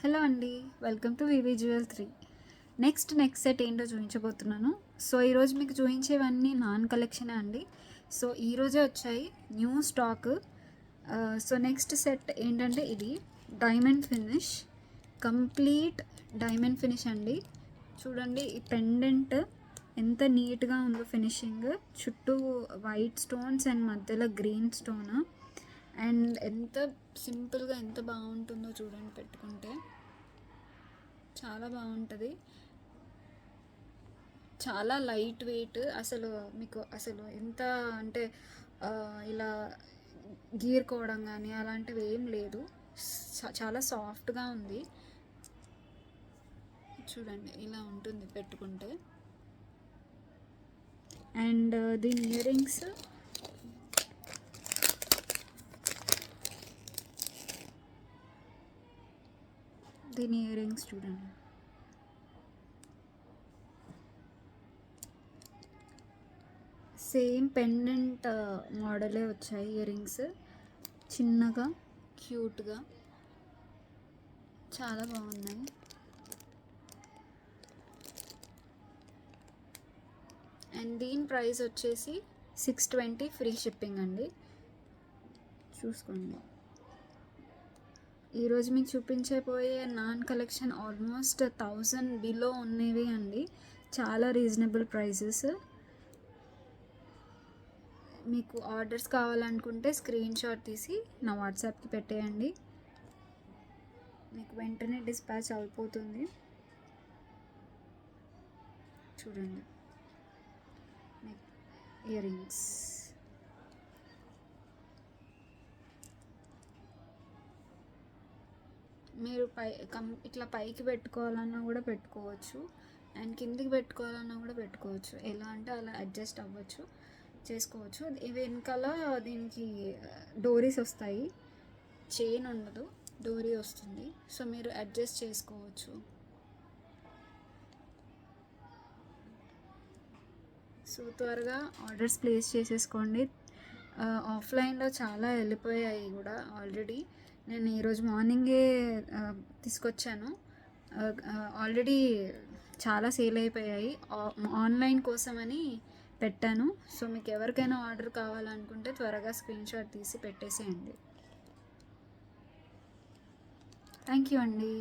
Hello అండి, welcome to VV jewel 3. Next set ఏంటో చూపించబోతున్నాను. సో ఈరోజు మీకు చూపించేవన్నీ నాన్ కలెక్షనే అండి. సో ఈరోజే వచ్చాయి new stock. So next set ఏంటంటే ఇది diamond finish, complete diamond finish అండి. చూడండి ఈ పెండెంట్ ఎంత నీట్గా ఉందో, ఫినిషింగ్ చుట్టూ వైట్ స్టోన్స్ అండ్ మధ్యలో గ్రీన్ స్టోన్, అండ్ ఎంత సింపుల్గా ఎంత బాగుంటుందో చూడండి. పెట్టుకుంటే చాలా బాగుంటుంది, చాలా లైట్ వెయిట్. అసలు మీకు అసలు ఎంత అంటే ఇలా గీరుకోవడం కానీ అలాంటివి ఏం లేదు. చాలా సాఫ్ట్గా ఉంది. చూడండి ఇలా ఉంటుంది పెట్టుకుంటే. అండ్ దీని ఇయర్ రింగ్స్ చూడండి. సేమ్ పెండెంట్ మోడలే వచ్చాయి ఇయర్ రింగ్స్, చిన్నగా క్యూట్గా చాలా బాగున్నాయి. అండ్ దీని ప్రైస్ వచ్చేసి 620 ఫ్రీ షిప్పింగ్ అండి. చూసుకోండి. ఈరోజు మీకు చూపించబోయే నాన్ కలెక్షన్ ఆల్మోస్ట్ 1000 బిలో ఉన్నవి అండి. చాలా రీజనబుల్ ప్రైజెస్. మీకు ఆర్డర్స్ కావాలనుకుంటే స్క్రీన్ షాట్ తీసి నా వాట్సాప్కి పెట్టేయండి, మీకు వెంటనే డిస్పాచ్ అయిపోతుంది. చూడండి ఇయర్ రింగ్స్. మీరు ఇట్లా పైకి పెట్టుకోవాలన్నా కూడా పెట్టుకోవచ్చు, అండ్ కిందికి పెట్టుకోవాలన్నా కూడా పెట్టుకోవచ్చు. ఎలా అంటే అలా అడ్జస్ట్ అవ్వచ్చు, చేసుకోవచ్చు. ఇవి వెనకాల దీనికి డోరీస్ వస్తాయి, చైన్ ఉండదు, డోరీ వస్తుంది. సో మీరు అడ్జస్ట్ చేసుకోవచ్చు. సో త్వరగా ఆర్డర్స్ ప్లేస్ చేసేసుకోండి. ఆఫ్లైన్లో చాలా వెళ్ళిపోయాయి కూడా ఆల్రెడీ. నేను ఈరోజు మార్నింగే తీసుకొచ్చాను, ఆల్రెడీ చాలా సేల్ అయిపోయాయి. ఆన్లైన్ కోసమని పెట్టాను. సో మీకు ఎవరికైనా ఆర్డర్ కావాలనుకుంటే త్వరగా స్క్రీన్ షాట్ తీసి పెట్టేసేయండి. థ్యాంక్ యూ అండి.